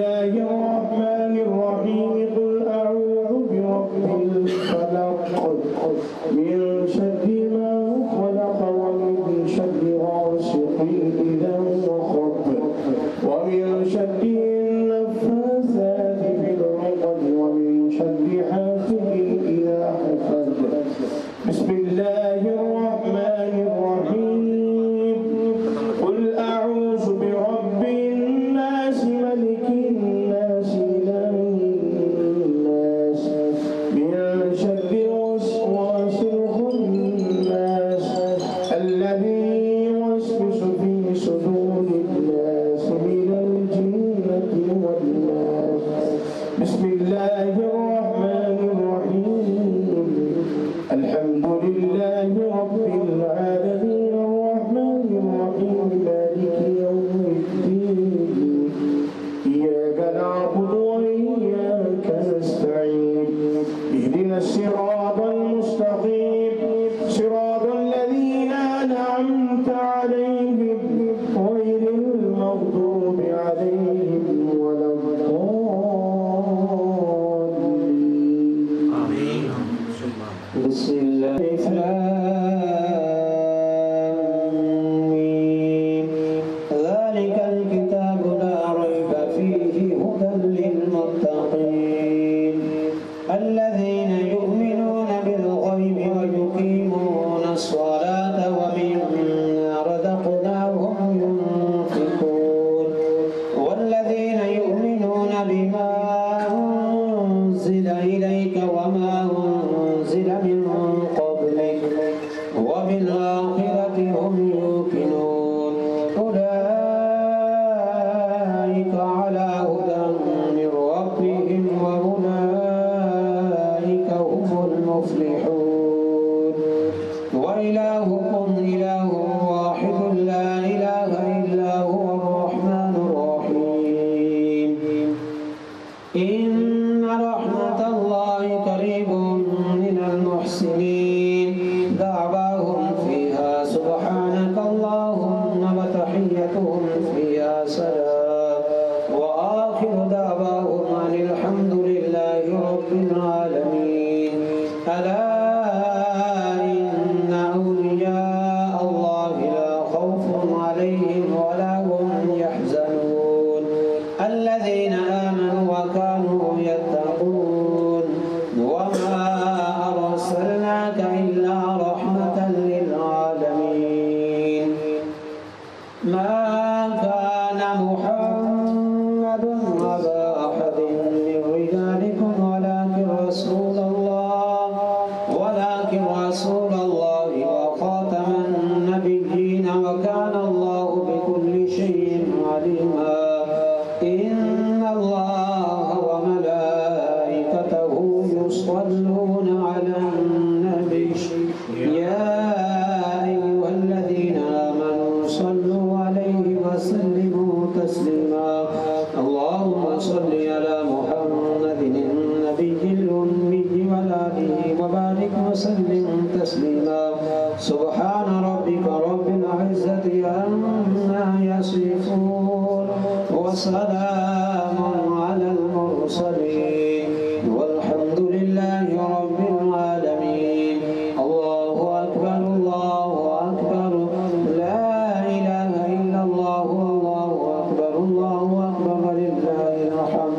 الله الرحمن الرحيم قل أعوذ برب الفلق من شر ما خلق ومن شر غاسق إذا وقب ومن شر النفاثات في العقد ومن شر حاسد إذا حسد بسم الله الرحمن الرحيم قل أعوذ برب الناس ملك الناس إله الناس من شر الوسواس الخناس الذي يوسوس في صدور الناس من الجنة والناس بسم الله الرحمن الرحيم الحمد لله رب العالمين الرحمن الرحيم مالك يوم الدين إياك نعبد وإياك نستعين اهدنا الصراط المستقيم صراط الذين أنعمت عليهم غير المغضوب عليهم ولا الضالين آمين بسم الله ذلك الكتاب لا ريب فيه هدى للمتقين الذين يؤمنون بالغيب ويقيمون الصلاة ومما رزقناهم ينفقون والذين يؤمنون بما أنزل إليك وما أنزل من قبلك وبالآخرة هم يوقنون أولئك على هدى من ربهم وأولئك هم المفلحون وإلهكم إله واحد لا إله إلا هو الرحمن الرحيم إن رحمة الله قريب من المحسنين دعواهم فيها سبحانك اللهم وتحيتهم فيها سلام وآخر دعواهم أن الحمد لله رب العالمين ألا إن أولياء الله لا خوف عليهم ولا هم يحزنون الذين آمنوا وكانوا يتقون وما أرسلناك إلا رحمة للعالمين ما كان محمد أبا أحد من رجالكم ولكن رسول الله وخاتم النبيين وكان الله بكل شيء عليما إن الله وملائكته يصلون على النبي يا أيها الذين آمنوا صلوا عليه وسلموا تسليما اللهم صل على محمد النبي الأمي وآله وبارك وسلم تسليما سبحان ربك رب العزة عما يصفون وسلام على المرسلين والحمد لله رب العالمين الله أكبر الله أكبر لا إله إلا الله الله أكبر ولله الحمد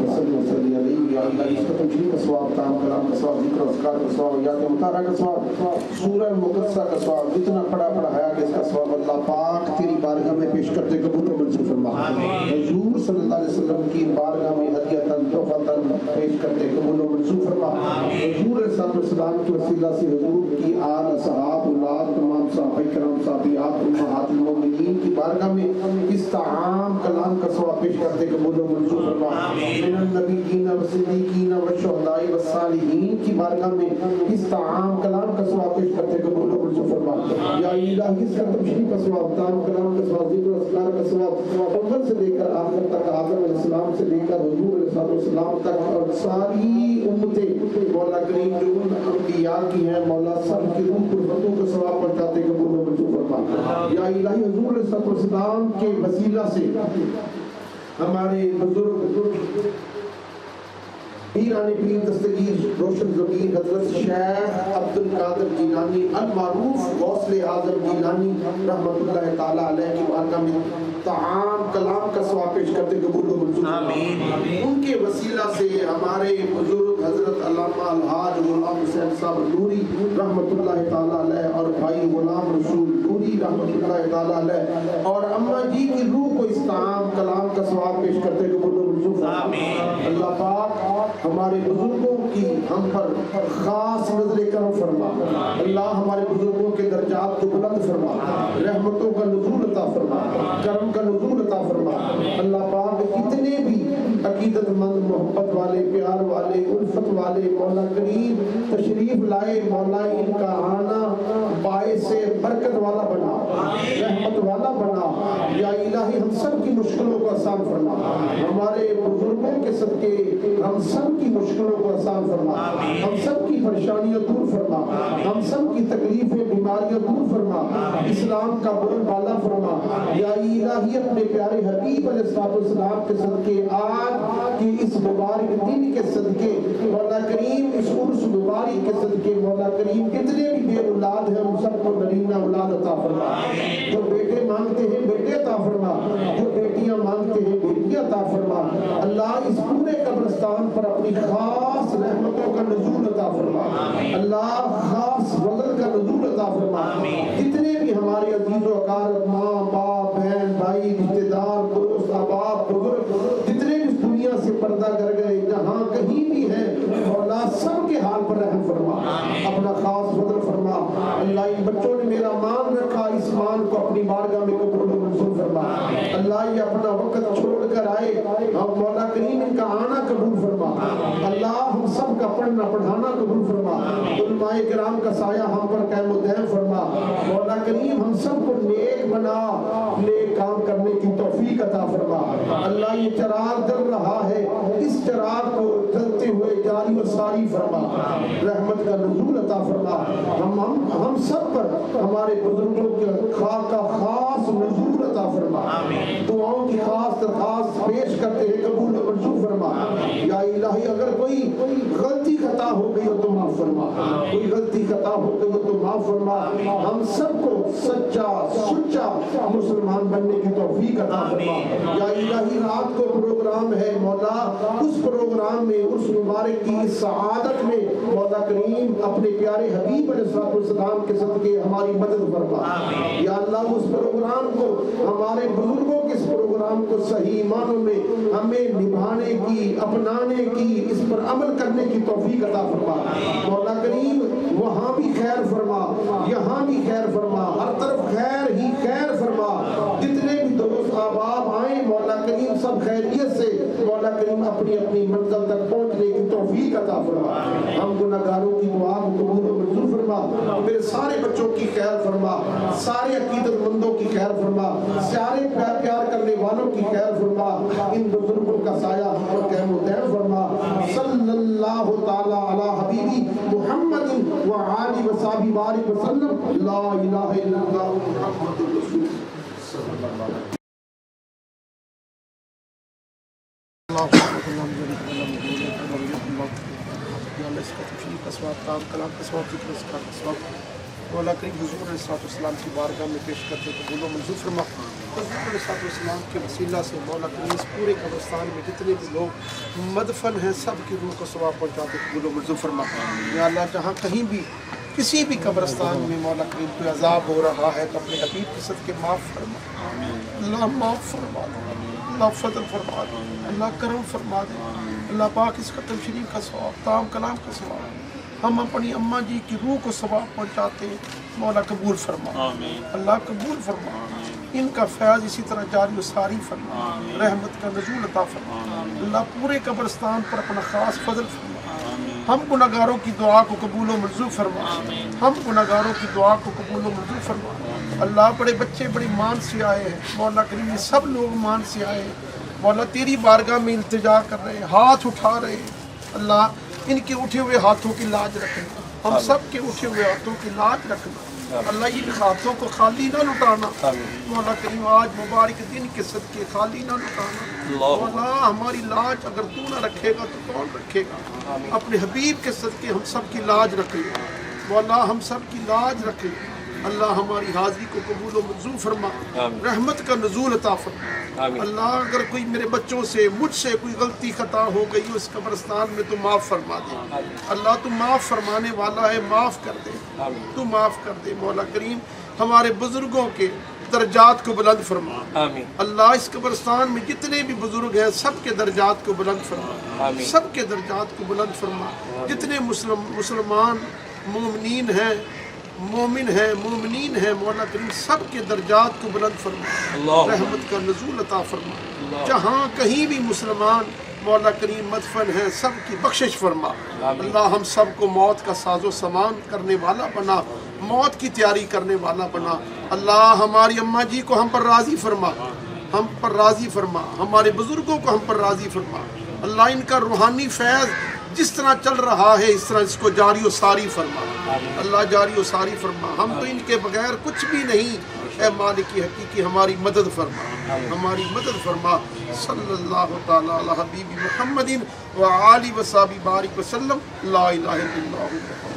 وسلم وسلم علیہ یا اللہ اس ختم شریف کا ثواب تام کلام کا ثواب ذکر و اذکار کا ثواب یاد مطالعہ کا ثواب سورہ مقدسہ کا ثواب جتنا پڑھا پڑھایا کہ اس کا ثواب اللہ پاک تیری بارگاہ میں پیش کرتے قبول و منظور فرما حضور صلی اللہ علیہ وسلم کی بارگاہ میں ہدیۃً تحفۃً پیش کرتے قبول و منظور فرما حضور صلی اللہ علیہ وسلم کی وسیلہ سے حضور کی آل اصحاب اولاد تمام صحابہ کرام صحابیات امہات المومنین کی بارگاہ میں اس طعام کلام کا ثواب پیش کرتے قبول و منظور فرما من النبیین والصدیقین والشہداء والصالحین کی بارگاہ میں اس طعام کلام کا ثواب پیش کرتے قبول و منظور فرما یا الہی اس کا تشریف کا ثواب تام کلام کا ثواب ذکر و اذکار کا ثواب اول سے لے کر آخر تک آدم علیہ السلام سے لے کر حضور علیہ السلام تک اور ساری امتیں مولا کریم جو ان انبیاء کی ہیں مولا سب کی روح قربتوں کو ثواب پہنچاتے قبول و منظور فرما یا الہی حضور علیہ السلام کے وسیلہ سے ہمارے بزرگ پیران پیر دستگیر روشن ضمیر حضرت شیخ عبدالقادر جیلانی المعروف غوث اعظم جیلانی رحمۃ اللہ تعالی علیہ کی بارگاہ میں طعام کلام کا ثواب پیش کرتے قبول و منظور آمین ان کے وسیلہ سے ہمارے بزرگ حضرت علامہ الحاج غلام حسین صاحب نوری رحمۃ اللہ تعالی علیہ اور بھائی غلام رسول نوری رحمۃ اللہ تعالی علیہ اور اماں جی کی روح کو اس طعام کلام کا ثواب پیش کرتے قبول و منظور آمین اللہ پاک ہمارے بزرگوں کی ہم پر خاص نظر کرم فرما اللہ ہمارے بزرگوں کے درجات کو بلند فرما رحمتوں کا نزول عطا فرما کرم کا نزول عطا فرما اللہ پاک اتنے بھی عقیدت مند محبت والے پیار والے الفت والے مولا کریم تشریف لائے مولا ان کا آنا باعث برکت والا بنا رحمت والا بنا یا الہی ہم سب کی مشکلوں کو آسان فرما ہمارے بزرگوں کے صدقے ہم سب کی مشکلوں کو آسان فرما ہم سب کی پریشانیاں دور فرما ہم سب کی تکلیفیں بیماریاں دور فرما اسلام کا بول بالا فرما یا الہی اپنے پیارے حبیب علیہ السلام کے صدقے آج کی اس مبارک دن کے صدقے مولا کریم اس عرس مبارک کے صدقے مولا کریم کتنے بھی بے اولاد ہیں ان سب کو نرینہ اولاد عطا فرما جو بیٹے مانگتے ہیں بیٹے عطا فرما جو بیٹیاں مانگتے ہیں بیٹیاں عطا فرما اللہ اس پورے قبرستان پر اپنی خاص رحمتوں کا نزول عطا فرما اللہ خاص فضل کا نزول عطا فرما جتنے بھی ہمارے عزیز و اقارب ماں باپ بہن بھائی رشتہ دار دوست احباب بزرگ جتنے بھی اس دنیا سے پردہ کر گئے جہاں کہیں بھی ہیں مولا سب کے حال پر رحم فرما اپنا خاص فضل فرما اللہ ان بچوں نے میرا مان رکھا اس مان کو اپنی بارگاہ میں قبول و منظور فرما اللہ یہ اپنا وقت چھوڑ کر آئے ہم مولا کریم ان کا آنا قبول فرما اللہ ہم سب کا پڑھنا پڑھانا قبول فرما علماء کرام کا سایہ ہم پر قائم و دائم فرما مولا کریم ہم سب کو نیک بنا نیک کام کرنے کی توفیق عطا فرما اللہ یہ چراغ جل رہا ہے اس چراغ کو جلتے ہوئے جاری و ساری فرما رحمت کا نزول عطا فرما ہم سب پر ہمارے بزرگوں کے خاص نزول عطا فرما دعاؤں کی خاص درخواست پیش کرتے ہیں قبول و منظور فرما یا الہی اگر کوئی غلطی خطا ہو گئی ہو تو معاف فرما کوئی غلطی خطا ہو گئی ہو تو معاف فرما ہم سب کو سچا مسلمان بننے کی توفیق عطا فرما یا الہی رات کو پروگرام ہے مولا اس پروگرام میں اس مبارک کی سعادت میں مولا کریم اپنے پیارے حبیب علیہ السلام کے صدقے ہماری مدد فرما یا اللہ اس پروگرام کو ہمارے بزرگوں کے اس پروگرام کو صحیح معنوں میں ہمیں نبھانے کی اپنانے کی اس پر عمل کرنے کی توفیق عطا فرما مولا کریم وہاں بھی خیر فرما یہاں بھی خیر فرما ہر طرف خیر ہی خیر فرما جتنے بھی دوست احباب آئیں مولا کریم سب خیریت سے مولا کریم اپنی اپنی منزل تک پہنچنے کی توفیق عطا فرما ہم گناہگاروں کی دعا کو قبول و منظور فرما میرے سارے بچوں کی خیر فرما سارے عقیدت مندوں کی خیر فرما سارے پیار کرنے والوں کی خیر فرما ان بزرگوں کا سایہ ہم پر قائم و دائم فرما صلی اللہ تعالی علی حبیبی محمد و آلہ و صحبہ بارک وسلم لا الہ الا اللہ محمد رسول صلی اللہ علیہ وسلم اللہ اس کا تشریف کا ثواب تام کلام کا ثواب ذکر کا ثواب مولا کریم حضور علیہ السلام کی بارگاہ میں پیش کرتے قبول و منظور فرما. حضور علیہ السلام کے وسیلہ سے مولا کریم اس پورے قبرستان میں جتنے بھی لوگ مدفن ہیں سب کی روح کو ثواب پہنچاتے قبول و منظور فرما. یا اللہ جہاں کہیں بھی کسی بھی قبرستان میں مولا کریم کوئی عذاب ہو رہا ہے تو اپنے حبیب کے صدقے معاف فرما. اللہ معاف فرما دے, اللہ فضل فرما دے, اللہ کرم فرما دے. اللہ پاک اس ختم شریف کا ثواب, تمام کلام کا ثواب ہم اپنی اماں جی کی روح کو ثواب پہنچاتے ہیں. مولا قبول فرما, اللہ قبول فرما. ان کا فیض اسی طرح جاری و ساری فرما, رحمت کا نزول عطا فرما. اللہ پورے قبرستان پر اپنا خاص فضل فرما. ہم گناہگاروں کی دعا کو قبول و منظور فرما. ہم گناہگاروں کی دعا کو قبول و منظور فرما. اللہ بڑے بچے بڑی مان سے آئے ہیں مولا کریم, یہ سب لوگ مان سے آئے ہیں مولا, تیری بارگاہ میں التجا کر رہے ہیں, ہاتھ اٹھا رہے ہیں. اللہ ان کے اٹھے ہوئے ہاتھوں کی لاج رکھنا, ہم سب کے اٹھے ہوئے ہاتھوں کی لاج رکھنا. اللہ ان ہاتھوں کو خالی نہ لٹانا مولا کریم, آج مبارک دن کے صدقے خالی نہ لٹانا. مولا ہماری لاج اگر تو نہ رکھے گا تو کون رکھے گا. اپنے حبیب کے صدقے ہم سب کی لاج رکھے مولا, ہم سب کی لاج رکھے. اللہ ہماری حاضری کو قبول و منظور فرما, رحمت کا نزول عطا فرما. اللہ اگر کوئی میرے بچوں سے مجھ سے کوئی غلطی خطا ہو گئی ہو اس قبرستان میں تو معاف فرما دے. اللہ تو معاف فرمانے والا ہے, معاف کر دے, تو معاف کر دے. مولا کریم ہمارے بزرگوں کے درجات کو بلند فرما. اللہ اس قبرستان میں جتنے بھی بزرگ ہیں سب کے درجات کو بلند فرما, سب کے درجات کو بلند فرما. جتنے مسلمان مومنین ہیں, مومن ہے, مومنین ہے مولا کریم سب کے درجات کو بلند فرما, رحمت کا نزول عطا فرما. جہاں کہیں بھی مسلمان مولا کریم مدفن ہے سب کی بخشش فرما. اللہ ہم سب کو موت کا ساز و سامان کرنے والا بنا, موت کی تیاری کرنے والا بنا. اللہ ہماری اماں جی کو ہم پر راضی فرما, ہم پر راضی فرما. ہمارے بزرگوں کو ہم پر راضی فرما. اللہ ان کا روحانی فیض جس طرح چل رہا ہے اس طرح اس کو جاری و ساری فرما. اللہ جاری و ساری فرما. ہم تو ان کے بغیر کچھ بھی نہیں. اے مالک حقیقی ہماری مدد فرما, ہماری مدد فرما. صلی اللہ تعالی علی حبیب محمد و آلہ و صحبہ بارک وسلم. لا الہ الا اللہ.